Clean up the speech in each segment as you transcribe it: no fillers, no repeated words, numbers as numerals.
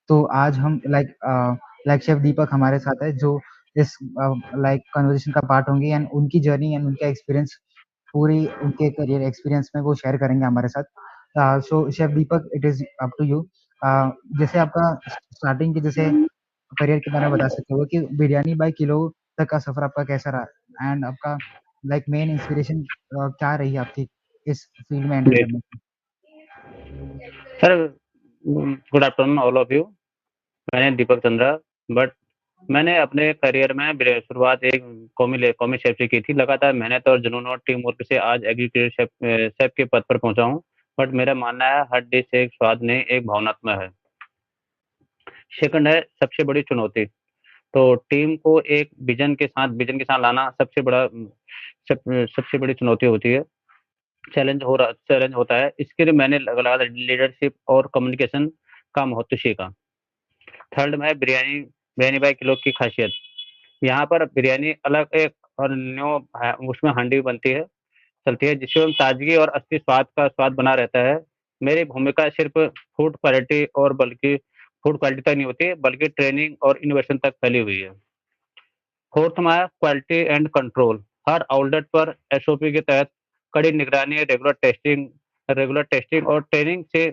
तो आज हम लाइक शेफ दीपक हमारे साथ है, जो इस लाइक कन्वर्सेशन का पार्ट होंगे एंड उनकी जर्नी एंड उनका एक्सपीरियंस, पूरी उनके करियर एक्सपीरियंस में वो शेयर करेंगे हमारे साथ। So chef Deepak, it is up to you. जैसे आपका स्टार्टिंग के जैसे करियर के बारे में बता सकते हो कि बिरयानी बाय किलो तक का सफर आपका कैसा रहा, एंड आपका लाइक मेन इंस्पिरेशन क्या रही आपकी इस फील्ड में एंटर ग्रेट करने की? Sir. Good afternoon all of you. मैंने दीपक चंद्रा, बट मैंने अपने करियर में शुरुआत एक कौमी शेफ से की थी। लगातार मेहनत और जुनून और टीम वर्क से आज एग्जीक्यूटिव शेफ के पद पर पहुंचा हूं। बट मेरा मानना है हर डिश एक स्वाद नहीं, एक भावनात्मक है। सेकंड है सबसे बड़ी चुनौती। तो टीम को एक विजन के साथ लाना सबसे बड़ी चुनौती होती है। चैलेंज होता है। इसके लिए मैंने लगातार लीडरशिप और कम्युनिकेशन का महत्व सीखा। थर्ड में है बिरयानी बिरयानी बाई किलो की खासियत। यहाँ पर बिरयानी अलग एक और न्यू उसमें हांडी बनती है, चलती है, जिससे हम ताजगी और असली स्वाद बना रहता है। मेरी भूमिका सिर्फ फूड क्वालिटी तक नहीं होती, बल्कि ट्रेनिंग और इनोवेशन तक फैली हुई है। फोर्थ में quality and control. Her outlet पर एसओपी के तहत कड़ी निगरानी, रेगुलर टेस्टिंग और ट्रेनिंग से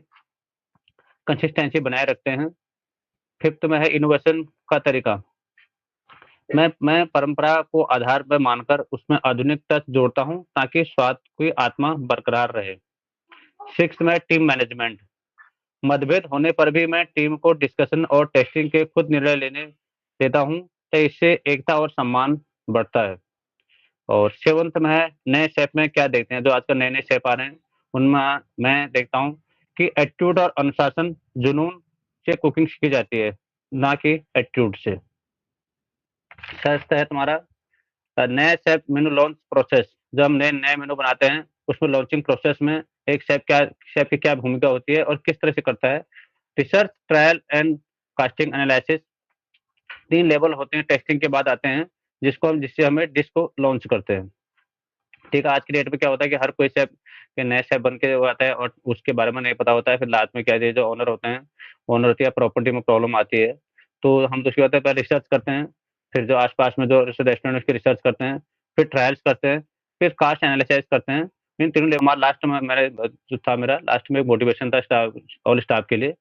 कंसिस्टेंसी बनाए रखते हैं। फिफ्थ में है इनोवेशन का तरीका। मैं परंपरा को आधार पर मानकर उसमें आधुनिक टच जोड़ता हूं, ताकि स्वाद की आत्मा बरकरार रहे। सिक्स्थ में टीम मैनेजमेंट। मतभेद होने पर भी मैं टीम को डिस्कशन और टेस्टिंग के खुद निर्णय लेने देता हूं, तो इससे एकता और सम्मान बढ़ता है। और सेवंथ में है नए शेफ में क्या देखते हैं, जो आजकल नए नए शेफ आ रहे हैं, उनमें मैं देखता हूँ कि एटीट्यूड और अनुशासन, जुनून से कुकिंग सीखी जाती है, ना कि एटीट्यूड से। फर्स्ट है तुम्हारा नए शेफ मेनू लॉन्च प्रोसेस। जब हम नए नए मेनू बनाते हैं, उसमें लॉन्चिंग प्रोसेस में एक शेफ की क्या भूमिका होती है और किस तरह से करता है। Research, trial and casting analysis, 3 level होते हैं, टेस्टिंग के बाद आते हैं, जिससे हमें डिश को लॉन्च करते हैं। ठीक है, आज की डेट में क्या होता है कि हर कोई शेफ के नए शेफ बन के वो आता है और उसके बारे में नहीं पता होता है। फिर लास्ट में क्या है, जो ओनर होते हैं, ओनर होती है, प्रॉपर्टी में प्रॉब्लम आती है, तो हम तो उसकी होता है पहले रिसर्च करते हैं, फिर जो आस-पास में जो रेस्टोरेंट उसकी रिसर्च करते हैं, फिर ट्रायल्स करते हैं, फिर कास्ट एनालिसिस करते हैं। इन तीनों ले हमारा लास्ट में मेरा जो था मेरा लास्ट में एक मोटिवेशन था स्टाफ ऑल स्टाफ के लिए,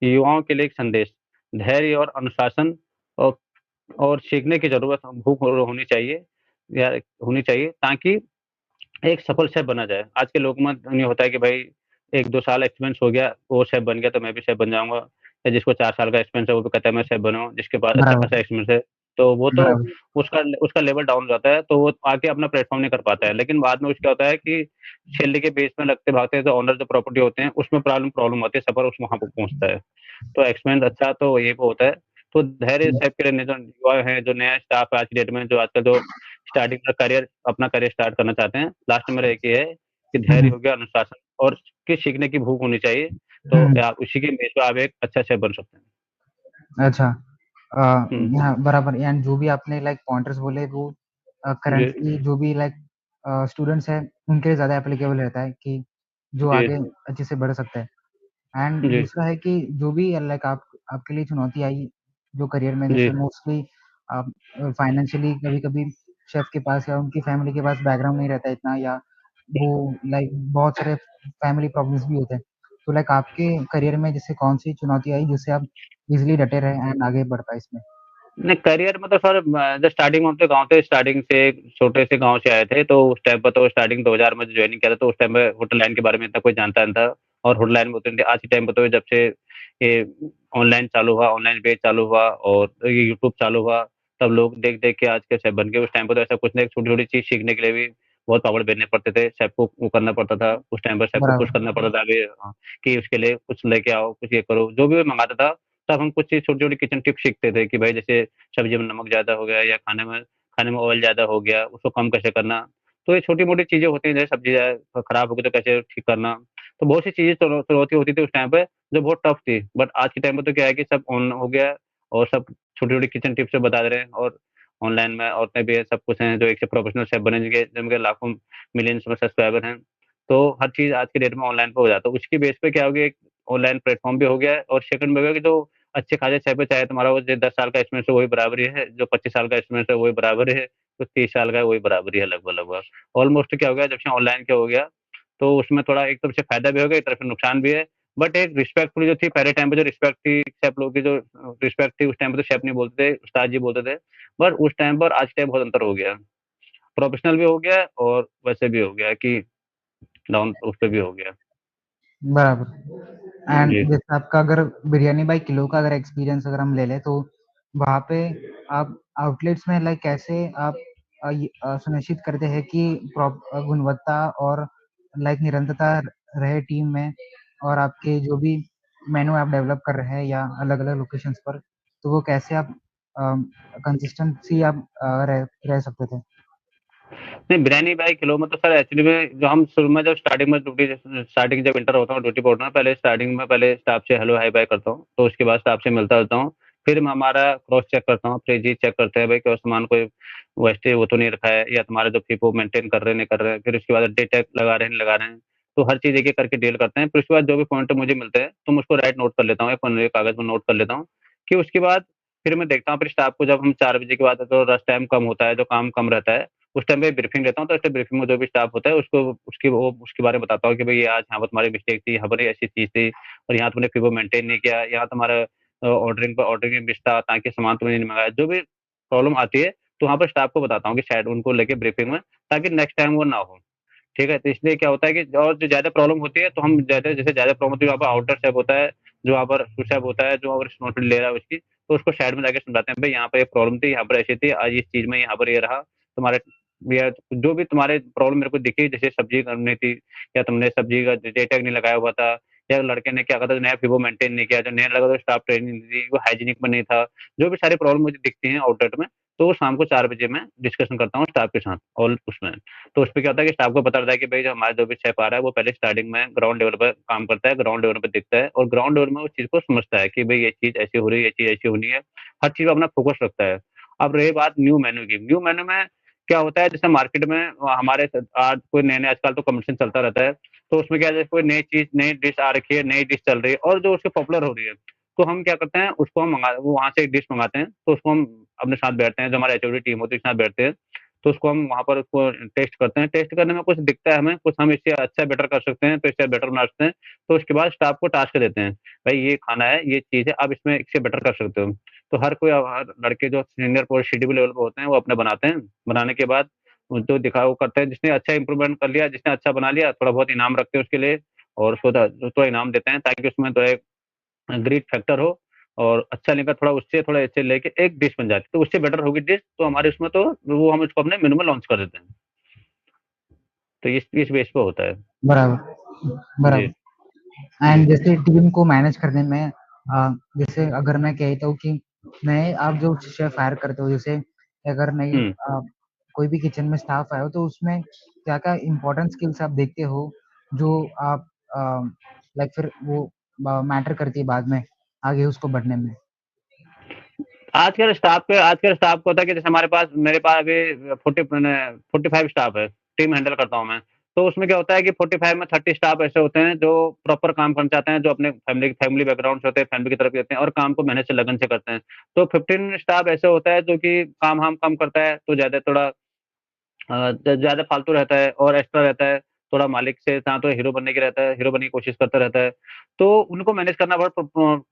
युवाओं के लिए एक संदेश, धैर्य और अनुशासन और सीखने की ज़रूरत भूख होनी चाहिए या होनी चाहिए, ताकि एक सफल शेफ बना जाए। आज के लोगों में नहीं होता है कि भाई 1-2 साल एक्सपीरियंस हो गया, वो शेफ बन गया तो मैं भी शेफ बन जाऊँगा, या जिसको 4 साल का एक्सपीरियंस है वो भी कहता है मैं शेफ बना हूँ, जिसके पास अच्छा बराबर, खासा एक्सपीरियंस है, तो वो तो बराबर। उसका उसका लेवल डाउन हो जाता है, तो वो आके अपना प्लेटफ़ॉर्म नहीं कर पाता है। लेकिन बाद में उसका होता है कि सैलरी के बेस में लगते-भागते जो ओनर जो प्रॉपर्टी होते हैं, उसमें प्रॉब्लम आती है, सफ़र उस वहाँ पे पहुँचता है। तो एक्सपीरियंस अच्छा तो ये वो होता है। तो धैर्य शेफ के लिए जो युवा हैं, जो नया स्टाफ है आज की डेट में, जो आजकल जो स्टार्टिंग का अपना करियर स्टार्ट करना चाहते हैं, लास्ट में मेरा एक ये है कि धैर्य हम्म, हो गया, अनुशासन और की सीखने की भूख होनी चाहिए, तो हम्म, आप उसी के बेस पे आप एक अच्छा शेफ बन सकते हैं। अच्छा। हुँ, हाँ, बराबर। एंड जो भी आपने लाइक पॉइंटर्स बोले, वो जी, करंटली जो भी लाइक स्टूडेंट्स हैं, उनके लिए ज़्यादा एप्लीकेबल रहता है कि जो जी, आगे अच्छे से बढ़ सकते हैं। एंड जी, दूसरा है कि जो भी लाइक आपके लिए चुनौती आई जो करियर में, जी, जैसे मोस्टली आप फाइनेंशियली कभी-कभी शेफ के पास या उनकी फैमिली के पास बैकग्राउंड नहीं रहता है इतना, या वो लाइक बहुत सारे फैमिली प्रॉब्लम्स भी होते हैं। तो लाइक आपके करियर में जैसे कौन-सी चुनौती आई जिससे आप ईज़िली डटे रहे एंड आगे बढ़ पाए इसमें? नहीं करियर में तो सर जब स्टार्टिंग में हम तो गाँव थे, स्टार्टिंग से एक छोटे से गाँव से आए थे, तो उस टाइम पर तो स्टार्टिंग 2000 में जॉइनिंग किया था, तो उस टाइम में होटल लाइन के बारे में इतना कोई जानता नहीं था, और होटल लाइन में होते नहीं थे। आज के टाइम पे तो जब से ये ऑनलाइन चालू हुआ, ऑनलाइन पेज चालू हुआ और ये यूट्यूब चालू हुआ, तब लोग देख-देख के आज के शेफ बन गए। उस टाइम पे तो ऐसा कुछ नहीं, छोटी-छोटी चीज़ सीखने के लिए भी बहुत पापड़ बेलने पड़ते थे, शेफ को वो करना पड़ता था। उस टाइम पर शेफ को पुश बराबर, करना पड़ता था अभी कि उसके लिए कुछ लेके आओ, कुछ ये करो, जो भी वो मँगाता था, तब हम कुछ चीज़ छोटी-छोटी किचन टिप्स सीखते थे कि भाई जैसे सब्ज़ी में नमक ज़्यादा हो गया या खाने में ऑयल ज़्यादा हो गया, उसको कम कैसे करना। तो ये छोटी-मोटी चीज़ें होती हैं, जैसे सब्ज़ी खराब हो गई तो कैसे ठीक करना। तो बहुत सी चीज़ें चुनौती होती थी उस टाइम पे, जो बहुत टफ थी। बट आज के टाइम पे तो क्या है कि सब ऑन हो गया है और सब छोटी-छोटी किचन टिप्स बता दे रहे हैं, और ऑनलाइन में औरतें भी हैं, सब कुछ हैं, जो एक से प्रोफेशनल शेफ़ बने जिनके लाखों मिलियंस में सब्सक्राइबर हैं। तो हर चीज़ आज की डेट में ऑनलाइन पे हो जाता है। उसकी बेस पे क्या हो गया, एक ऑनलाइन प्लेटफ़ॉर्म भी हो गया है, और सेकंड में हो गया कि जो अच्छे खासे शेफ़ है, चाहे तुम्हारा वो जो 10 साल का एक्सपीरियंस है वही बराबरी है, जो 25 साल का एक्सपीरियंस है वही बराबरी है, जो 30 साल का है वही बराबरी है लगभग-लगभग। ऑलमोस्ट क्या हो गया जब से ऑनलाइन क्या हो गया, तो उसमें थोड़ा एक तरफ से फ़ायदा भी हो गया, एक तरफ से नुकसान भी है। बट एक रिस्पेक्टफुल जो थी पहले टाइम पे जो रिस्पेक्ट थी, शेफ़ लोगों की जो रिस्पेक्ट थी, उस टाइम पे तो शेफ़ नहीं बोलते थे, उस्ताद जी बोलते थे। पर उस टाइम पर आज के टाइम बहुत अंतर हो गया। प्रोफ़ेशनल भी हो गया है और वैसे भी हो गया है कि डाउन उस पे भी हो गया। बराबर। जी। एंड जैसे आपका अगर बिरयानी बाई किलो का अगर एक्सपीरियंस अगर हम ले लें, तो वहाँ पे आप आउटलेट्स में लाइक कैसे आप सुनिश्चित करते हैं कि गुणवत्ता और लाइक निरंतरता रहे टीम में, और आपके जो भी मेनू आप डेवलप कर रहे हैं या अलग-अलग लोकेशंस पर, तो वो कैसे आप कंसिस्टेंसी आप रह सकते थे? नहीं, बिरयानी भाई किलो में तो सर एक्चुअली में जो हम शुरू में जब स्टार्टिंग में ड्यूटी स्टार्टिंग जब एंटर होता हूँ ड्यूटी पे होता हूँ, पहले स्टार्टिंग में पहले स्टाफ से हेलो हाय बाय करता हूँ, तो उसके बाद स्टाफ से मिलता जुलता हूँ। फिर मैं हमारा क्रॉस चेक करता हूँ, फ्रिज चेक करते हैं भाई कोई सामान कोई वेस्टेज वो तो नहीं रखा है या तुम्हारे जो फीफो मेंटेन कर रहे हैं, नहीं कर रहे हैं। फिर उसके बाद डे टैग लगा रहे हैं, नहीं लगा रहे हैं। तो हर चीज़ एक-एक करके डील करते हैं। फिर उसके बाद जो भी पॉइंटर मुझे मिलते हैं, तो मैं उसको राइट नोट कर लेता हूँ, एक पन्ने कागज़ में नोट कर लेता हूँ, कि उसके बाद फिर मैं देखता हूँ फिर स्टाफ को जब हम 4 बजे के बाद तो रश टाइम कम होता है, जो काम कम रहता है, उस टाइम पे ब्रीफिंग लेता हूँ, तो उसके ब्रीफिंग में जो भी स्टाफ होता है उसको उसके बारे में बताता हूँ कि भई आज यहाँ पर तुम्हारी मिस्टेक थी, यहाँ पर ये ऐसी चीज़ थी और यहाँ तुमने फीफो मेंटेन नहीं किया, यहाँ तुम्हारा ऑर्डरिंग में मिस था ताकि सामान तुमने नहीं मँगाया। जो भी प्रॉब्लम आती है, तो वहाँ पर स्टाफ को बताता हूँ कि शायद उनको लेके ब्रीफिंग में, ताकि नेक्स्ट टाइम वो ना हो। ठीक है? तो इसलिए क्या होता है कि और जो ज़्यादा प्रॉब्लम होती है, तो हम ज़्यादा जैसे ज़्यादा प्रॉब्लम होती है, वहाँ पर आउटर शेफ़ होता है, जो वहाँ पर सू शेफ़ होता है, जो वहाँ पर रिस्पॉन्सिबिलिटी ले रहा है उसकी, तो उसको साइड में जाके समझाते हैं, भई यहाँ पे ये प्रॉब्लम थी, यहाँ पर ऐसी थी, आज इस चीज़ में यहाँ पर ये रहा, तुम्हारे या जो भी तुम्हारे प्रॉब्लम मेरे को दिखी, जैसे सब्ज़ी करनी थी या तुमने सब्ज़ी का डे टैग नहीं लगाया हुआ था या लड़के ने क्या कहा था, नया फीफो मेंटेन नहीं किया, जो नया लगा तो स्टाफ ट्रेनिंग नहीं दी, वो हाइजीनिक में नहीं था। जो भी सारी प्रॉब्लम मुझे दिखती हैं आउटलेट में, तो वो शाम को 4 बजे मैं डिस्कशन करता हूँ स्टाफ के साथ और उसमें। तो उसपे क्या होता है कि स्टाफ को पता रहता है कि भई जो हमारा जो भी शेफ़ आ रहा है वो पहले स्टार्टिंग में ग्राउंड लेवल पे काम करता है, ग्राउंड लेवल पे दिखता है और ग्राउंड लेवल में उस चीज़ को समझता है कि भई ये चीज़ ऐसी हो रही है, ये चीज़ ऐसी होनी है। हर चीज़ पे अपना फ़ोकस रखता है। अब रही बात न्यू मेन्यू की, न्यू मेन्यू में क्या होता है जैसे मार्केट में हमारे आज कोई नए-नए आजकल तो कॉम्पिटिशन चलता रहता है। तो उसमें क्या है जैसे कोई नई चीज़, नई डिश आ रखी है, नई डिश चल रही है और जो उससे पॉपुलर हो रही है, तो हम क्या करते हैं उसको हम वो वहाँ से एक डिश मँगाते हैं, तो उसको हम अपने साथ बैठते हैं, जो हमारे एचओडी टीम होती है उसके साथ बैठते हैं। तो उसको हम वहाँ पर उसको टेस्ट करते हैं, टेस्ट करने में कुछ दिखता है हमें, कुछ हम इससे अच्छा बेटर कर सकते हैं, तो इससे बेटर बना सकते हैं। तो उसके बाद स्टाफ को टास्क देते हैं, भाई ये खाना है, ये चीज़ है, आप इसमें इससे बेटर कर सकते हो। तो हर कोई हर लड़के जो सीनियर पोस्ट शेड्यूल लेवल पे होते हैं, वो अपने बनाते हैं, बनाने के बाद वो जो दिखा वो करते हैं, जिसने अच्छा इम्प्रूवमेंट कर लिया, जिसने अच्छा बना लिया, थोड़ा बहुत इनाम रखते हैं उसके लिए और उसको थोड़ा इनाम देते हैं ताकि उसमें तो एक ग्रीड फैक्टर हो और अच्छा लेकर थोड़ा उससे थोड़ा ऐसे लेके एक डिश बन जाती है। तो उससे बेटर होगी डिश तो हमारे उसमें तो वो हम इसको अपने मेनू में लॉन्च कर देते हैं। तो इस बेस पे होता है। बराबर, जी, बराबर। जी। एंड जैसे टीम को मैनेज करने में जैसे अगर मैं कहता हूँ कि नए आप जो शेफ हायर करते हो, जैसे अगर नई हुँ। कोई भी किचन में स्टाफ आए हो, तो उसमें क्या-क्या इम्पोर्टेंट स्किल्स आप देखते हो जो आप लाइक फिर वो मैटर करती है बाद में आगे उसको बढ़ने में? आजकल स्टाफ को होता है कि जैसे हमारे पास मेरे पास अभी 45 स्टाफ है, टीम हैंडल करता हूँ मैं। तो उसमें क्या होता है कि 45 में 30 स्टाफ ऐसे होते हैं जो प्रॉपर काम करना चाहते हैं, जो अपने फैमिली बैकग्राउंड से होते हैं, फैमिली की तरफ देते हैं और काम को मेहनत से लगन से करते हैं। तो 15 स्टाफ ऐसे होता है जो कि काम-वाम कम करता है, तो ज़्यादा थोड़ा ज़्यादा फालतू रहता है और एक्स्ट्रा रहता है, थोड़ा मालिक से ना तो हीरो बनने की रहता है, हीरो बनने की कोशिश करता रहता है, तो उनको मैनेज करना बहुत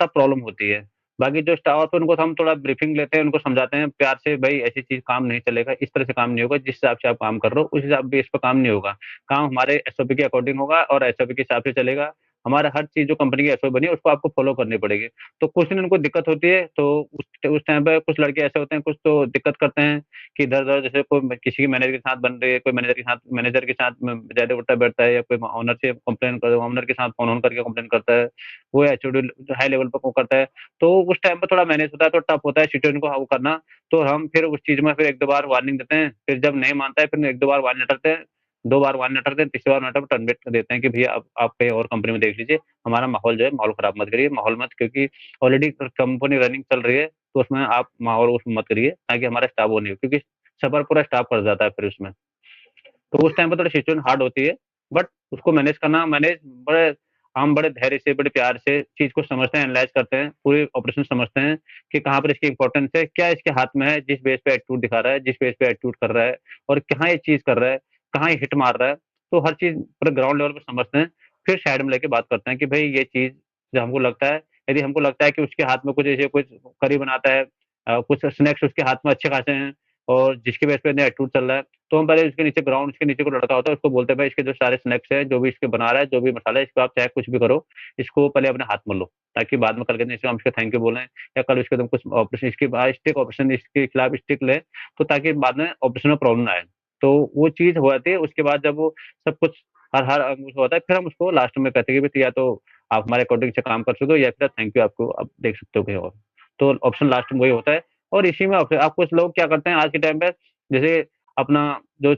टफ प्रॉब्लम होती है। बाकी जो स्टाफ है उनको हम थोड़ा ब्रीफिंग लेते हैं, उनको समझाते हैं प्यार से भई ऐसी चीज़ काम नहीं चलेगा, इस तरह से काम नहीं होगा, जिस हिसाब से आप काम कर रहे हो, उस हिसाब बेस पे काम नहीं होगा। काम हमारे एसओपी के अकॉर्डिंग होगा और एसओपी के हिसाब से चलेगा। हमारा हर चीज़ जो कंपनी की एसओपी बनी है उसको आपको फॉलो करनी पड़ेगी। तो कुछ दिन उनको दिक्कत होती है, तो उस टाइम पे कुछ लड़के ऐसे होते हैं, कुछ तो दिक्कत करते हैं कि इधर-उधर जैसे कोई किसी के मैनेजर के साथ बन रही है, कोई मैनेजर के साथ ज़्यादा उठता-बैठता है या कोई ओनर से कंप्लेन कर ओनर के साथ फ़ोन ऑन करके कंप्लेन करता है, वो एचओडी हाई लेवल पे वो करता है। तो उस टाइम पे थोड़ा मैनेज होता है, तो टफ होता है सिचुएशन को वो करना। तो हम फिर उस चीज़ में फिर 1-2 बार वार्निंग देते हैं, फिर जब नहीं मानता है फिर 1-2 बार वार्निंग लेटरते हैं, 2 बार वार्निंग लेटर दें, तीसरी बार लेटर टर्मिनेट कर देते हैं कि भैया अब आप कहीं और कंपनी में देख लीजिए, हमारा माहौल जो है माहौल खराब मत करिए, माहौल मत क्योंकि ऑलरेडी कंपनी रनिंग चल रही है, तो उसमें आप माहौल उसमें मत करिए, ताकि हमारा स्टाफ वो नहीं हो क्योंकि सफ़र पूरा स्टाफ कर जाता है फिर उसमें। तो उस टाइम पे थोड़ी सिचुएशन हार्ड होती है, बट उसको मैनेज करना मैनेज बड़े हम बड़े धैर्य से, बड़े प्यार से चीज़ को समझते हैं, एनालाइज़ करते हैं, पूरे ऑपरेशन समझते हैं कि कहाँ पर इसकी इम्पोर्टेंस है, क्या इसके हाथ में है, जिस बेस पे एटीट्यूड दिखा रहा है, जिस बेस पे एटीट्यूड कर रहा है और कहाँ ये चीज़ कर रहा है, कहाँ ये हिट मार रहा है। तो हर चीज़ पूरे ग्राउंड लेवल पे समझते हैं, फिर साइड में लेके बात करते हैं कि भई ये चीज़ जो हमको लगता है, यदि हमको लगता है कि उसके हाथ में कुछ ऐसे कुछ करी बनाता है, कुछ स्नैक्स उसके हाथ में अच्छे खासे हैं और जिसकी वजह से इतना एटीट्यूड चल रहा है, तो हम पहले उसके नीचे ग्राउंड उसके नीचे कोई लड़का होता है, उसको बोलते हैं भाई इसके जो सारे स्नैक्स हैं, जो भी इसके बना रहा है, जो भी मसाला है, इसको आप चाहे कुछ भी करो, इसको पहले अपने हाथ में लो, ताकि बाद में कल के दिन इसको हम इसको थैंक यू बोलें या कल उसके तुम कुछ ऑपरेशन इसके बाद स्टिक ऑपरेशन इसके खिलाफ स्टिक लें, तो ताकि बाद में ऑपरेशन में प्रॉब्लम ना आए। तो वो चीज़ हो जाती है, उसके बाद जब वो सब कुछ हर हर अंग होता है, फिर हम उसको लास्ट में कहते हैं कि भई या तो आप हमारे अकॉर्डिंग से काम कर चुके हो या फिर थैंक यू आपको आप देख सकते हो कहीं और। तो ऑप्शन लास्ट में वही होता है और इसी में आप कुछ लोग क्या करते हैं आज के टाइम पे जैसे अपना जो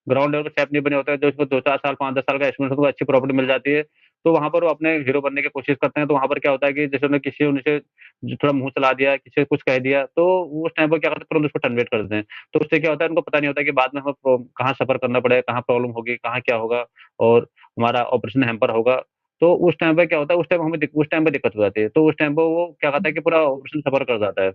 ग्राउंड लेवल पे शेफ नहीं बने होते हैं, जो उसको 2-4 साल, 5-10 साल का एक्सपीरियंस होता है, अच्छी प्रॉपर्टी मिल जाती है, तो वहाँ पर वो अपने हीरो बनने की कोशिश करते हैं, तो वहाँ पर क्या होता है कि जैसे उन्हें किसी उनसे जो थोड़ा मुँह चला दिया, किसी से कुछ कह दिया, तो वो उस टाइम पे क्या करते हैं तुरंत उसको टर्मिनेट कर देते हैं। तो उससे क्या होता है उनको पता नहीं होता कि बाद में हमें कहाँ सफ़र करना पड़ेगा, कहाँ प्रॉब्लम होगी, कहाँ क्या होगा और हमारा ऑपरेशन हैम्पर होगा। तो उस टाइम पे क्या होता है, उस टाइम पे दिक्कत हो जाती है। तो उस टाइम पे वो क्या करता है कि पूरा ऑपरेशन सफ़र कर जाता है।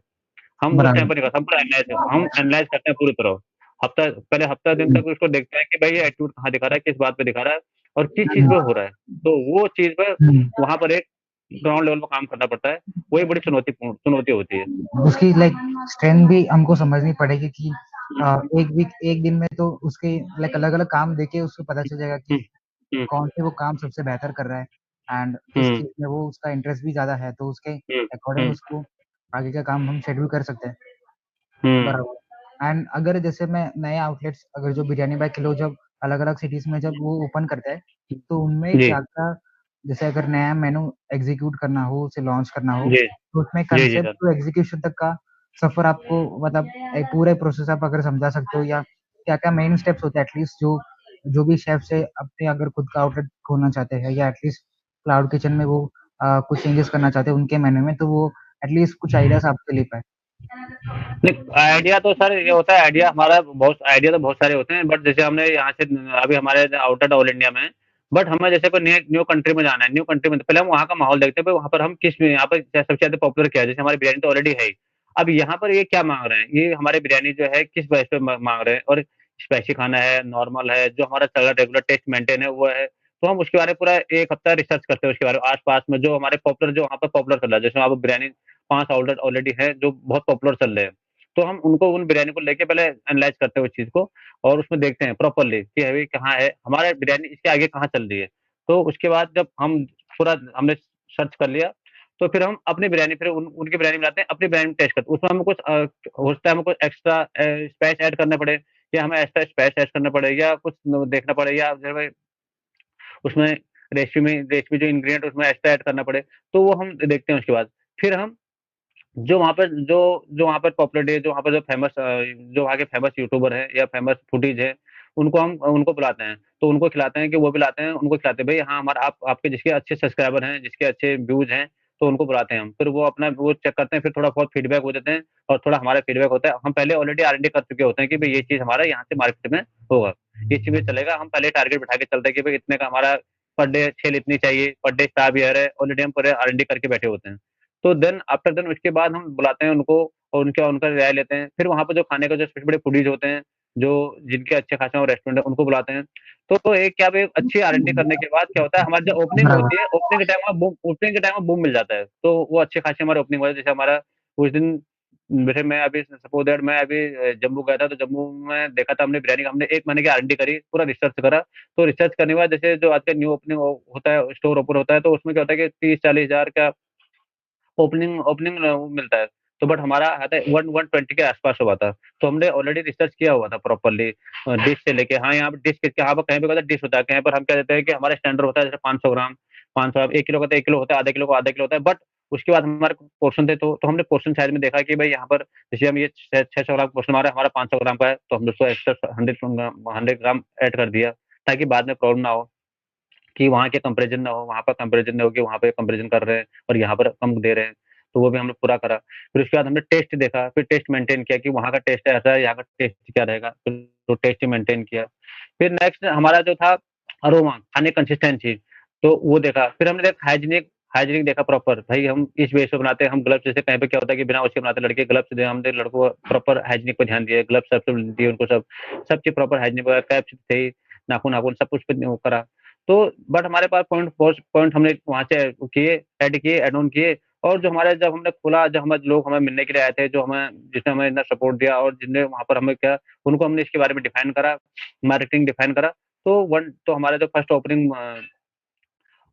हम उस टाइम बराबर। पे नहीं करते, हम एनालाइज़ करते हैं पूरी तरह। हफ्ता दिन हुँ, तक उसको देखते हैं कि भाई ये एटीट्यूड कहाँ दिखा रहा है, किस बात पे दिखा रहा है और किस चीज़ पे हो रहा है। तो वो चीज़ पे हुँ। वहाँ पर एक ग्राउंड लेवल पे काम करना पड़ता है। वही बड़ी चुनौती होती है। उसकी लाइक स्ट्रेंथ भी हमको समझनी पड़ेगी कि हुँ, एक दिन में तो उसके लाइक अलग-अलग काम देके उसको पता चल जाएगा हुँ, कि हुँ, कौन से वो काम सबसे बेहतर कर रहा है एंड किस हुँ, चीज़ में वो उसका इंटरेस्ट भी ज़्यादा है, तो उसके हुँ, अकॉर्डिंग हुँ, उसको आगे का काम हम शेड्यूल कर सकते हैं। हुँ, बराबर। एंड अगर जैसे मैं नए आउटलेट्स अगर जो बिरयानी बाय किलो जब अलग-अलग सिटीज़ में जब वो ओपन करता है, तो उनमें जी, क्या-क्या जैसे अगर नया मेनू एग्ज़ीक्यूट करना हो, उसे लॉन्च करना हो, जी, तो उसमें जी, जी कंसेप्ट सर। टू एग्ज़ीक्यूशन तक का सफ़र आपको मतलब एक पूरे प्रोसेस आप अगर समझा सकते हो या क्या-क्या मेन स्टेप्स होते हैं एटलीस्ट जो जो भी शेफ्स है अपने अगर खुद का आउटलेट खोलना चाहते हैं या एटलीस्ट क्लाउड किचन में वो कुछ चेंजेस करना चाहते हैं उनके मेनू में, तो वो एटलीस्ट कुछ आइडियाज़ आपसे ले पाएँ। नहीं, आइडिया तो सर ये होता है आइडिया हमारा बहुत आइडिया तो बहुत सारे होते हैं बट जैसे हमने यहाँ से अभी हमारे आउटलेट ऑल इंडिया में है बट हमें जैसे कोई न्यू न्यू कंट्री में जाना है न्यू कंट्री में तो पहले हम वहाँ का माहौल देखते हैं भाई वहाँ पर हम किस यहाँ पर सबसे ज्यादा पॉपुलर क्या है जैसे हमारी बिरयानी तो ऑलरेडी है ही अब यहाँ पर ये क्या मांग रहे हैं ये हमारे बिरयानी जो है किस बेस पे मांग रहे हैं और स्पाइसी खाना है नॉर्मल है जो हमारा चल रहा रेगुलर टेस्ट मेंटेन है वो है तो हम उसके बारे में पूरा एक हफ्ता रिसर्च करते हैं उसके बारे में आस-पास में जो हमारे पॉपुलर जो वहाँ पर पॉपुलर चल रहा है जैसे वहाँ पर बिरयानी 5 आउटलेट ऑलरेडी है जो बहुत पॉपुलर चल रहे हैं तो हम उनको उन बिरयानी को लेके पहले एनालाइज़ करते हैं उस चीज़ को और उसमें देखते हैं प्रॉपर्ली कि अभी कहाँ है, हमारा बिरयानी इसके आगे कहाँ चल रही है। तो उसके बाद जब हम पूरा हमने सर्च कर लिया, तो फिर हम अपनी बिरयानी फिर उनकी बिरयानी मिलाते हैं, अपनी बिरयानी में टेस्ट करते हैं। उसमें हमें कुछ हो सकता है हमें कुछ एक्स्ट्रा स्पाइस ऐड करने पड़े या हमें एक्स्ट्रा स्पाइस ऐड करना पड़े या कुछ न देखना पड़े या जो है उसमें रेसिपी जो इंग्रीडिएंट उसमें एक्स्ट्रा ऐड करना पड़े, तो वो हम देखते हैं उसके बाद। फिर हम जो वहाँ पर पॉपुलैरिटी है, जो वहाँ पर जो जो वहाँ के फेमस यूट्यूबर हैं या फेमस फूडीज़ हैं, उनको बुलाते हैं। तो उनको खिलाते हैं कि वो भी लाते हैं, उनको खिलाते हैं, भई हाँ, हमारा आप आपके जिसके अच्छे सब्सक्राइबर हैं, जिसके अच्छे व्यूज़ हैं, तो उनको बुलाते हैं हम। फिर वो अपना वो चेक करते हैं, फिर थोड़ा बहुत फीडबैक वो देते हैं और थोड़ा हमारा फीडबैक होता है। हम पहले ऑलरेडी आर-एन-डी कर चुके होते हैं कि भई ये चीज़ हमारा यहाँ से मार्केट में होगा। ये चीज़ में चलेगा, हम पहले टारगेट बिठा के चलते हैं कि भई इतने का हमारा पर डे सेल इतनी चाहिए, पर डे स्टार बियर है, ऑलरेडी हम पूरे आर-एन-डी करके बैठे होते हैं। तो देन आफ्टर देन उसके बाद हम बुलाते हैं उनको और उनका उनका राय लेते हैं। फिर वहाँ पे जो खाने का जो सबसे बड़े फूडीज़ होते हैं, जो जिनके अच्छे खासे वो रेस्टोरेंट है, उनको बुलाते हैं। तो एक क्या एक अच्छी आर-एन-डी करने के बाद क्या होता है, हमारी जो ओपनिंग बराबर। होती है, ओपनिंग के टाइम में बूम मिल जाता है। तो वो अच्छे खासे हमारे ओपनिंग हुआ जैसे हमारा उस दिन जैसे मैं अभी सपोज़ दैट मैं अभी जम्मू गया था, तो जम्मू में देखा था हमने बिरयानी का हमने 1 महीने की आर-एन-डी करी, पूरा रिसर्च करा। तो रिसर्च करने के बाद जैसे जो आजकल न्यू ओपनिंग होता है, स्टोर ओपन होता है, तो उसमें क्या होता है कि 30-40 हज़ार का ओपनिंग ओपनिंग वो मिलता है। तो बट हमारा आता है 120 के आस-पास हुआ था। तो हमने ऑलरेडी रिसर्च किया हुआ था प्रॉपर्ली डिश से लेके हाँ, यहाँ पे डिश यहाँ पर कहीं पे डिश होता है, कहीं पर हम क्या देते हैं कि हमारा स्टैंडर्ड होता है जैसे 500 ग्राम, 500 1 किलो का तो 1 किलो होता है, आधा किलो का आधा किलो होता है। बट उसके बाद हमारे पोर्शन थे तो हमने पोर्शन साइज़ में देखा कि भई यहाँ पर जैसे हम ये 600 ग्राम पोर्शन हमारा 500 ग्राम का है, तो हमने उसको एक्स्ट्रा 100 ग्राम ऐड कर दिया, ताकि बाद में प्रॉब्लम ना हो। कि वहाँ के कंपैरिज़न ना हो, वहाँ पर कंपैरिज़न ना हो कि वहाँ पे कंपैरिज़न कर रहे हैं और यहाँ पर कम दे रहे हैं, तो वो भी हमने पूरा करा। फिर उसके बाद हमने टेस्ट देखा, फिर टेस्ट मेंटेन किया कि वहाँ का टेस्ट ऐसा है, यहाँ का टेस्ट क्या रहेगा, फिर तो टेस्ट ही मेंटेन किया। फिर नेक्स्ट हमारा जो था अरोमा, खाने की कंसिस्टेंसी। तो वो देखा, फिर हमने देखा हाइजीनिक हाइजीनिक देखा प्रॉपर, भाई हम इस बेस पे बनाते हैं, हम ग्लव्स जैसे कहीं पे क्या होता है कि बिना उसके बनाते लड़के ग्लव्स दे, हमने लड़कों को प्रॉपर हाइजीनिक पे ध्यान दिया, ग्लव्स सबसे दिए उनको, सब चीज प्रॉपर हाइजीनिक वगैरह, कैप्स थे, नाखून नाखून सब कुछ पे वो करा। तो बट हमारे पास पॉइंट हमने वहां से किए, ऐड ऑन किए। और जो हमारे जब हमने खोला, जब हमें लोग हमें मिलने के लिए आए थे, जो हमें जिसने हमें इतना सपोर्ट दिया और जिनने वहां पर हमें क्या, उनको हमने इसके बारे में डिफाइन करा, मार्केटिंग डिफाइन करा। तो हमारा जो फर्स्ट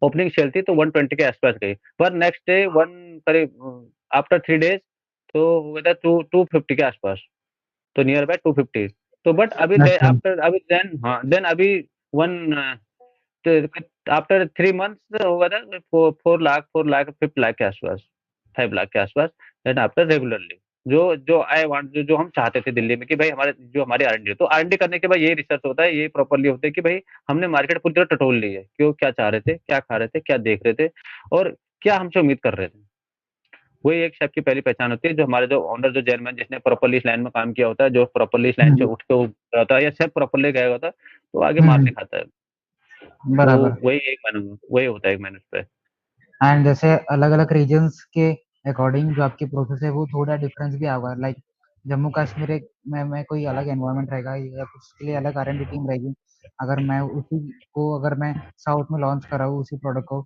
ओपनिंग सेल थी तो 120 के आसपास गई, पर नेक्स्ट डे वन करीब आफ्टर 3 डेज तो हो गया था 250 के आसपास, तो नियर बाय 250। तो बट अभी अच्छा। आफ्टर अभी देन, हाँ देन अभी वन आफ्टर 3 मंथ्स हो गया था 4 लाख 5 लाख के आसपास, 5 लाख के आसपास। देन आफ्टर रेगुलरली जो जो आई वांट जो हम चाहते थे दिल्ली में कि भाई हमारे जो हमारी आरएनडी, तो आरएनडी करने के बाद ये रिसर्च होता है, ये प्रॉपरली होता है कि भाई हमने मार्केट पूरी तरह टटोल ली है, क्यों क्या चाह रहे थे, क्या खा रहे थे, क्या देख रहे थे, और क्या हमसे उम्मीद कर रहे थे। वही एक शेफ की पहली पहचान होती है, जो हमारे जो ओनर जो चेयरमैन जिसने प्रॉपरली इस लाइन में काम किया होता है, जो प्रॉपरली इस लाइन से हम्म। उठ के होता है, या शेफ प्रॉपरली गया होता है, तो आगे मार हम्म। नहीं खाता है। तो बराबर। वही होता है एक मैनेज पे। एंड जैसे अलग अलग रीजन्स के अकॉर्डिंग जो आपकी प्रोसेस है वो थोड़ा डिफरेंस भी होगा, लाइक जम्मू कश्मीर एक में कोई अलग एनवायरनमेंट रहेगा या कुछ के लिए अलग आर एंड डी टीम रहेगी। अगर मैं उसी को अगर मैं साउथ में लॉन्च कर रहा हूँ उसी प्रोडक्ट को,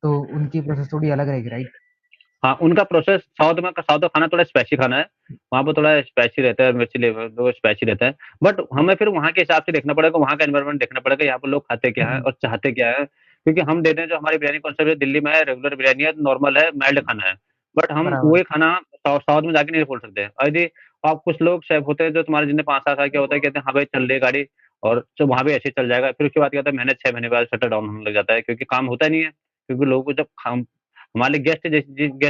तो उनकी प्रोसेस थोड़ी अलग रहेगी, राइट? हाँ, उनका प्रोसेस साउथ का खाना थोड़ा स्पाइसी खाना है, वहाँ पे थोड़ा स्पाइसी रहता है, मिर्ची लेवल तो स्पाइसी रहता है। बट हमें फिर वहाँ के हिसाब से देखना पड़ेगा, वहाँ का एनवायरनमेंट देखना पड़ेगा, यहाँ पे लोग खाते क्या हैं और चाहते क्या है। क्योंकि हम देते हैं जो हमारी बिरयानी कॉन्सेप्ट है, दिल्ली में है रेगुलर बिरयानी है, नॉर्मल है, माइल्ड खाना है। बट हम बराबर। वही खाना साउथ में जाके नहीं बोल सकते। और यदि आप कुछ लोग शेफ होते हैं जो तुम्हारे जिनने 5-7 साल क्या होता है, कहते हैं हाँ भाई चल रही गाड़ी, और तो वहाँ भी ऐसे ही चल जाएगा, फिर उसके बाद क्या होता है, महीने 6 महीने बाद शटर डाउन होने लग जाता है, क्योंकि काम होता नहीं है। क्योंकि लोगों को जब हमारे गेस्ट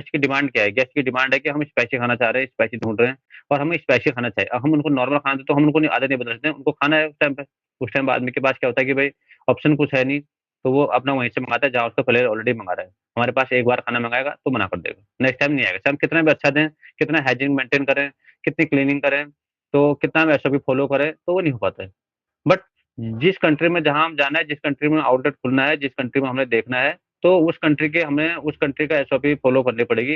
की डिमांड क्या है, गेस्ट की डिमांड है कि हम स्पाइसी खाना चाह रहे हैं, स्पाइसी ढूंढ रहे हैं, और हमें स्पाइसी खाना चाहिए। अब हम उनको नॉर्मल खाना दें तो हम उनको आदत नहीं बदल सकते, उनको खाना है उस टाइम पे। उस टाइम आदमी के पास क्या होता है कि भाई ऑप्शन कुछ है नहीं, तो वो अपना वहीं से मंगाता है जहाँ उसका पहले ऑलरेडी मंगा रहा है। हमारे पास एक बार खाना मंगाएगा तो मना कर देगा, नेक्स्ट टाइम नहीं आएगा, चाहे हम कितना भी अच्छा दें, कितना हाइजीन मेंटेन करें, कितनी क्लीनिंग करें, तो कितना भी एसओपी फॉलो करें, तो वो नहीं हो पाता है। बट जिस कंट्री में जहाँ हम जाना है, जिस कंट्री में आउटलेट खुलना है, जिस कंट्री में हमें देखना है, तो उस कंट्री का एसओपी फॉलो करनी पड़ेगी,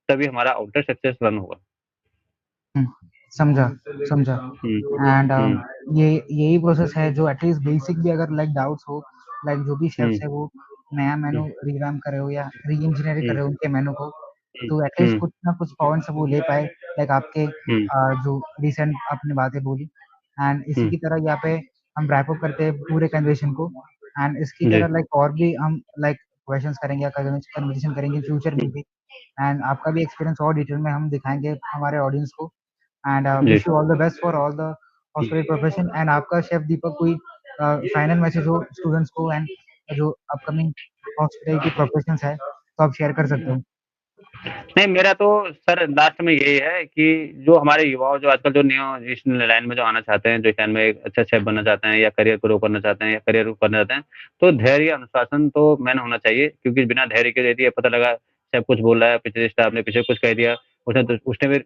तभी हमारा आउटलेट सक्सेस रन होगा। समझा, समझा। हुँ, एंड हुँ, ये यही प्रोसेस है जो एटलीस्ट बेसिक भी अगर लाइक डाउट्स हो, लाइक जो भी शेफ्स हुँ, है वो नया हुँ, मेनू रिवैम्प कर रहे हो या री इंजीनियरिंग कर हुँ, रहे हो उनके मेनू को, हुँ, तो एटलीस्ट हुँ, कुछ ना कुछ पॉइंट्स वो ले पाए, लाइक आपके हुँ, जो रिसेंट आपने बातें बोली। एंड इसी हुँ, की तरह यहाँ पे हम रैप अप करते हैं पूरे कन्वर्सेशन को। एंड इसकी जी, तरह लाइक और भी हम लाइक क्वेश्चंस करेंगे या कन्वर्सेशन करेंगे फ्यूचर में भी। एंड आपका भी एक्सपीरियंस और डिटेल में हम दिखाएंगे हमारे ऑडियंस को। एंड जी। Wish you all the best for all the hospital profession. And आपका शेफ दीपक कोई फाइनल मैसेज हो स्टूडेंट्स को एंड जो अपकमिंग हॉस्पिटल की प्रोफेशंस है तो आप शेयर कर सकते हो। नहीं, मेरा तो सर लास्ट में यही है कि जो हमारे युवाओं जो आजकल जो न्यू इस लाइन में जो आना चाहते हैं, जो इस लाइन में एक अच्छा शेफ बनना चाहते हैं या करियर ग्रो करना चाहते हैं या करियर ग्रो करना चाहते हैं, तो धैर्य, अनुशासन तो मेन होना चाहिए, क्योंकि बिना धैर्य के यदि ये पता लगा शेफ कुछ बोल रहा है, पिछले स्टाफ ने पीछे कुछ कह दिया, उसने भी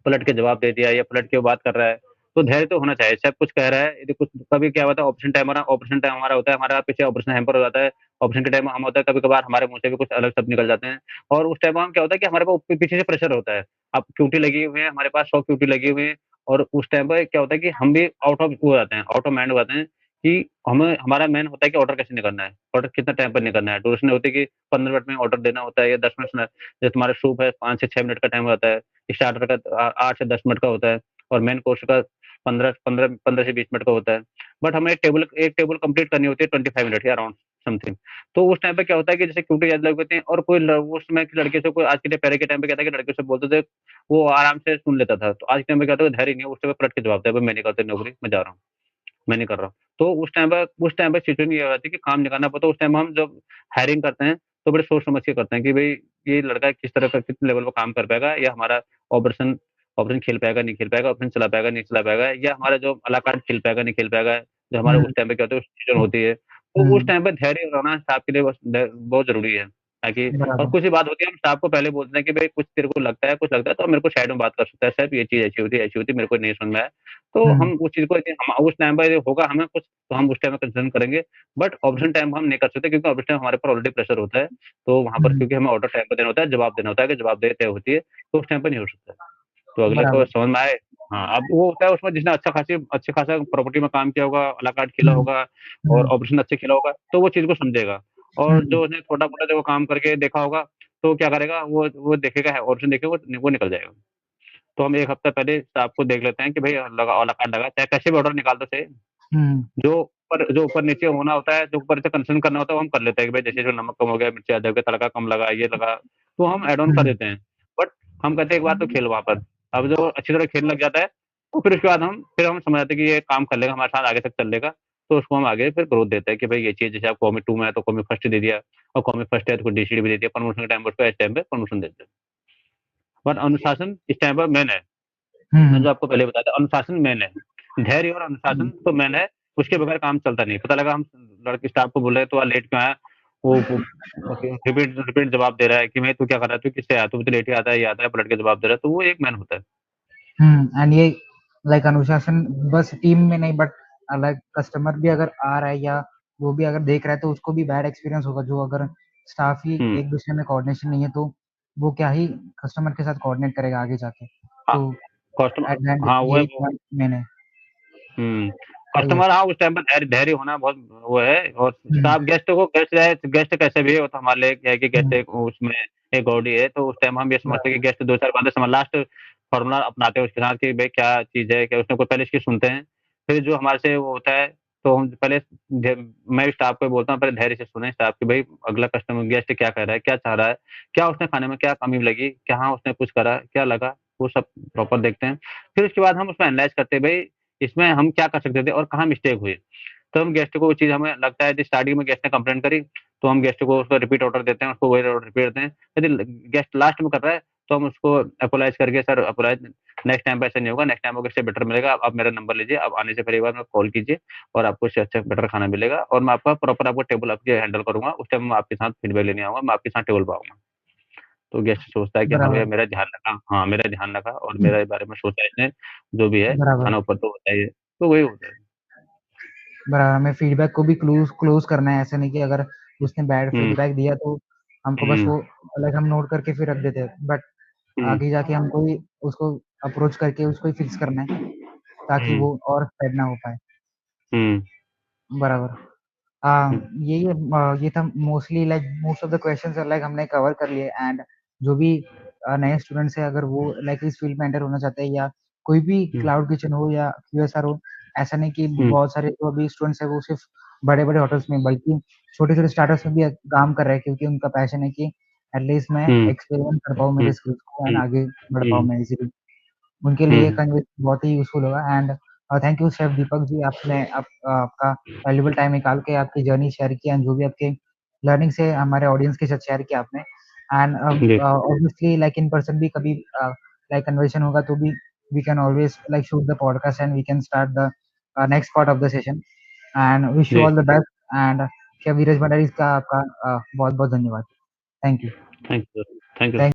पलट के जवाब दे दिया या पलट के बात कर रहा है, तो धैर्य तो होना चाहिए। सब कुछ कह रहा है, यदि कुछ कभी क्या होता है, ऑपरेशन टाइम हमारा होता है, हमारा पीछे ऑपरेशन हैम्पर हो जाता है, ऑपरेशन के टाइम हम होता है कभी कभार हमारे मुंह से भी कुछ अलग शब्द निकल जाते हैं, और उस टाइम हम क्या होता है कि हमारे पास पीछे से प्रेशर होता है। अब क्यूटी लगी हुई है हमारे पास, 100 क्यूटी लगी हुई है, और उस टाइम पर क्या होता है कि हम भी आउट ऑफ हो जाते हैं, आउट ऑफ माइंड हो जाते हैं, कि हमें हमारा मेन होता है कि ऑर्डर कैसे निकलना है, ऑर्डर कितना टाइम पर निकलना है, ड्यूरेशन होती है कि 15 मिनट में ऑर्डर देना होता है या 10 मिनट में। जैसे तुम्हारा सूप है 5 से 6 मिनट का टाइम होता है, स्टार्टर का 8 से 10 मिनट का होता है, और मेन कोर्स का 15 से 20 मिनट का होता है। बट हमें एक टेबल कंप्लीट करनी होती है 25 मिनट या अराउंड समथिंग। तो उस टाइम पे क्या होता है कि जैसे क्यूटी ज्यादा लग होती है, और उस समय की लड़के से कोई आज के लिए पहले के टाइम पे क्या था कि लड़के से बोलते थे, वो आराम से सुन लेता था। तो आज के टाइम पे क्या होता है, धैर्य नहीं है, उस टाइम पे पलट के जवाब देता है, मैं नहीं करता नौकरी, मैं जा रहा हूँ, मैं नहीं कर रहा हूँ। तो उस टाइम पे सिचुएशन ये हो जाती है कि काम निकालना पड़ता है। उस टाइम हम जब हायरिंग करते हैं, तो बड़े सोच समझ के करते हैं कि भाई ये लड़का किस तरह का किस लेवल पे काम कर पाएगा, या हमारा ऑपरेशन ऑपरेशन खेल पाएगा, नहीं खेल पाएगा, ऑपरेशन चला पाएगा, नहीं चला पाएगा, या हमारा जो अला कार्ड खेल पाएगा, नहीं खेल पाएगा, जो हमारे हम्म। उस टाइम पे क्या होता है सिचुएशन होती है। तो उस हम्म। टाइम पे धैर्य रहना स्टाफ के लिए बहुत ज़रूरी है। ताकि और बराबर। कुछ ही बात होती है, हम स्टाफ को पहले बोलते हैं कि भाई कुछ तेरे को लगता है, कुछ लगता है तो मेरे को साइड में बात कर सकता है, साहब ये चीज़ ऐसी होती है, मेरे को नहीं समझ में आया। तो हुँ, हम उस चीज़ को हम उस टाइम पे होगा हमें कुछ तो हम उस टाइम में कंसर्न करेंगे, बट ऑब्जेक्शन टाइम हम नहीं कर सकते क्योंकि ऑब्जेक्शन टाइम हमारे ऊपर ऑलरेडी प्रेशर होता है। तो वहाँ पर हुँ, क्योंकि हमें ऑर्डर टाइम पे देना होता है, जवाब देना होता है कि जवाबदेही तय होती है, तो उस टाइम पे नहीं हो सकता है। तो अगले को बराबर। समझ में आए। हाँ, अब वो होता है उसमें जिसने अच्छा खासा प्रॉपर्टी में काम किया होगा, आ ला कार्ड खेला हुँ, होगा और हुँ, ऑपरेशन अच्छे खेला होगा, तो वो चीज़ को समझेगा। और हुँ, जो उसने छोटा-मोटा जो काम करके देखा होगा, तो क्या करेगा वो देखेगा है ऑपरेशन देखेगा वो निकल जाएगा। तो हम 1 हफ्ता पहले स्टाफ को देख लेते हैं कि भई लगा आ ला कार्ड लगा, चाहे कैसे भी ऑर्डर निकाल दो सही। हुँ, जो ऊपर-नीचे होना होता है, जो ऊपर से कंसर्न करना होता है, वो हम कर लेते हैं कि भाई जैसे जो नमक कम हो गया, मिर्ची ज़्यादा हो गया, तड़का कम लगा, ये लगा, तो हम ऐड ऑन कर हुँ, देते हैं। बट हम कहते हैं एक बार तो खेल वहाँ पर। अब जो अच्छी तरह खेलने लग जाता है, तो फिर उसके बाद हम समझ जाते हैं कि ये काम कर लेगा, हमारे साथ आगे तक चल लेगा, तो उसको हम आगे फिर ग्रोथ देते हैं कि भाई ये चीज़ जैसे आप कॉमी 2 में है, तो कॉमी फर्स्ट दे दिया और कॉमी फर्स्ट है तो कोई डीसीडी भी दे दिया, प्रमोशन के टाइम पे उसको इस टाइम पे प्रमोशन दे दिया। और अनुशासन इस टाइम पर मेन है। हुँ, मैं हुँ, जो आपको पहले बताया था अनुशासन मेन है। धैर्य और अनुशासन हुँ, तो मेन है, उसके बगैर काम चलता नहीं। पता लगा हम लड़के स्टाफ को बोल रहे हैं, "तू आज लेट क्यों आया?" वो रिपीट रिपीट जवाब दे रहा है कि भाई तू क्या कर रहा है? तू किससे आया? तू भी तो लेट ही आता है, ये आता है, पलट के जवाब दे रहा है, तो वो एक मैन होता है। एंड ये लाइक अनुशासन बस टीम में नहीं बट लाइक कस्टमर भी अगर आ रहा है या वो भी अगर देख रहा है तो उसको भी बैड एक्सपीरियंस होगा जो अगर स्टाफ ही हुँ, एक दूसरे में कोऑर्डिनेशन नहीं है तो वो क्या ही कस्टमर के साथ कोऑर्डिनेट करेगा आगे जाके। हाँ, तो एट द कस्टमर एंड हाँ, वो है यही वो पॉइंट मैंने हुँ, सही है। कस्टमर हाँ, उस टाइम पर धैर्य होना बहुत वो है और हुँ, स्टाफ गेस्ट कैसे भी है, वो तो हमारे लिए क्या है कि गेस्ट हुँ, एक उसमें एक गॉडी है, तो उस टाइम हम ये समझते हैं बराबर। कि गेस्ट 2-4 बातें समझ लास्ट फ़ॉर्मूला अपनाते हैं उसके साथ कि भई क्या चीज़ है, क्या उसने कोई पहले इसकी सुनते हैं, फिर जो हमारे से वो होता है, तो हम पहले ध मैं स्टाफ को बोलता हूँ पहले धैर्य से सुनें स्टाफ कि भई अगला कस्टमर गेस्ट क्या कह रहा है, क्या चाह रहा है, क्या उसने खाने में क्या कमी लगी, कहाँ उसने कुछ करा, क्या लगा, वो सब प्रॉपर देखते हैं। फिर उसके बाद हम उसमें एनालाइज़ करते हैं भई इसमें हम क्या कर सकते थे और कहाँ मिस्टेक हुई। तो हम गेस्ट को वो चीज़ हमें लगता है कि स्टार्टिंग में गेस्ट ने कंप्लेंट करी, तो हम गेस्ट को उसका रिपीट ऑर्डर देते हैं, उसको वही ऑर्डर रिपीट देते हैं। यदि ल गेस्ट लास्ट में कर रहा है, तो हम उसको एपोलाइज़ करके सर एपोलाइज़ नेक्स्ट टाइम पे ऐसा नहीं होगा, नेक्स्ट टाइम आपको इससे बेटर मिलेगा। आप मेरा नंबर लीजिए, आप आने से पहले एक बार मेरे को कॉल कीजिए और आपको इससे अच्छा बेटर खाना मिलेगा और मैं आपका प्रॉपर आपको टेबल आपकी हैंडल करूँगा। उस टाइम मैं आपके साथ फीडबैक लेने आऊँगा, मैं आपके साथ टेबल पे आऊँगा। तो गेस्ट सोचता है कि हाँ भैया बराबर, मेरा ध्यान रखा हाँ, मेरा ध्यान रखा और मेरे बारे में सोचा इसने, जो भी है, बराबर। खाना ऊपर तो होता ही है। तो वही होता है। बराबर, हमें फीडबैक को भी क्लोज़ करना है, ऐसा नहीं कि अगर उसने बैड हुँ, फीडबैक दिया तो हमको बस हुँ, वो लाइक हम नोट करके फिर रख देते हैं। बट हुँ, आगे जाके हमको ही उसको अप्रोच करके उसको ही फिक्स करना है, ताकि हुँ, वो और स्प्रेड ना हो पाए। हुँ, बराबर। हुँ, यही ये था mostly like most of the questions like हमने कवर कर लिए एंड जो भी नए स्टूडेंट्स हैं अगर वो लाइक इस फील्ड में एंटर होना चाहते हैं या कोई भी हुँ, क्लाउड किचन हो या क्यूएसआर हो, ऐसा नहीं कि हुँ, बहुत सारे जो अभी स्टूडेंट्स हैं वो सिर्फ बड़े-बड़े होटल्स में बल्कि छोटे-छोटे स्टार्टअप्स में भी काम कर रहे हैं क्योंकि उनका पैशन है कि एटलीस्ट मैं हुँ, एक्सपेरिमेंट कर पाऊँ हुँ, मेरे स्किल्स को एंड हुँ, आगे बढ़ पाऊँ हुँ, मैं इज़िली। उनके लिए हुँ, कन्वर्सेशन बहुत ही यूज़फुल होगा and thank you chef Deepak ji आपने आपका वैल्यूएबल टाइम निकाल के आपकी जर्नी शेयर की एंड जो भी आपके लर्निंग्स है हमारे ऑडियंस के साथ शेयर किया आपने एंड जी, ऑब्वियसली लाइक इन पर्सन भी कभी लाइक कन्वर्सेशन होगा तो भी we can always like shoot the podcast and we can start the next part of the session and wish you जी, all the best and chef Dheeraj Bhandari का आपका बहुत-बहुत धन्यवाद। Thank you. Thank you, thank you. Thank